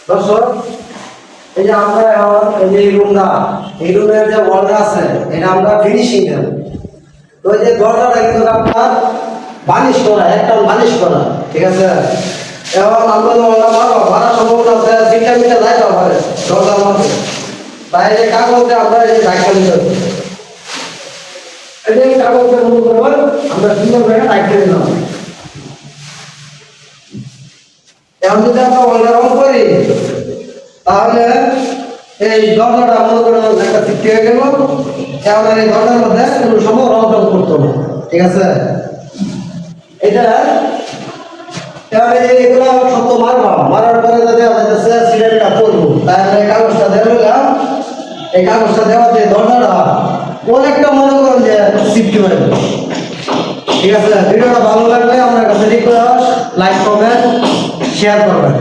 দর্শক এই যে আমরা এখন এই যে এই রুমের যে ওয়ালটা আছে এটা আমরা ফিনিশিং দেব। তো এই যে দরজাটা কিন্তু আপনার বালিশ করা, একটা বালিশ করা, ঠিক আছে। এখন আমরা তো ওয়ালটা মারবো, মারার সম্ভাবনা আছে 3টা মিটার যাইতে পারে দরজার মধ্যে। তাই এই কাগজে আমরা এই দায়িত্ব নিতে হবে। এই যে কাগজের মতো করে আমরা সুন্দর করে দায়িত্ব নিলাম। এখন যদি আমরা ওয়ালটা রং করি তাহলে এই দরজাটা মনে করেন একটা সৃষ্টি হয়ে গেল। এখন এই দরজার মধ্যে কোনো সময় রং টং করতে হবে, ঠিক আছে। এটা এগুলো শক্ত মারবা, মারার পরে যদি সিলেটটা করবো তাহলে এই কাগজটা দেওয়া দিলাম। এই কাগজটা দেওয়া দিয়ে দরজাটা অনেকটা মনে করেন যে সৃষ্টি হয়ে গেল, ঠিক আছে। ভিডিওটা ভালো লাগলে আমার কাছে রিকোয়েস্ট লাইক কমেন্ট শেয়ার করবেন।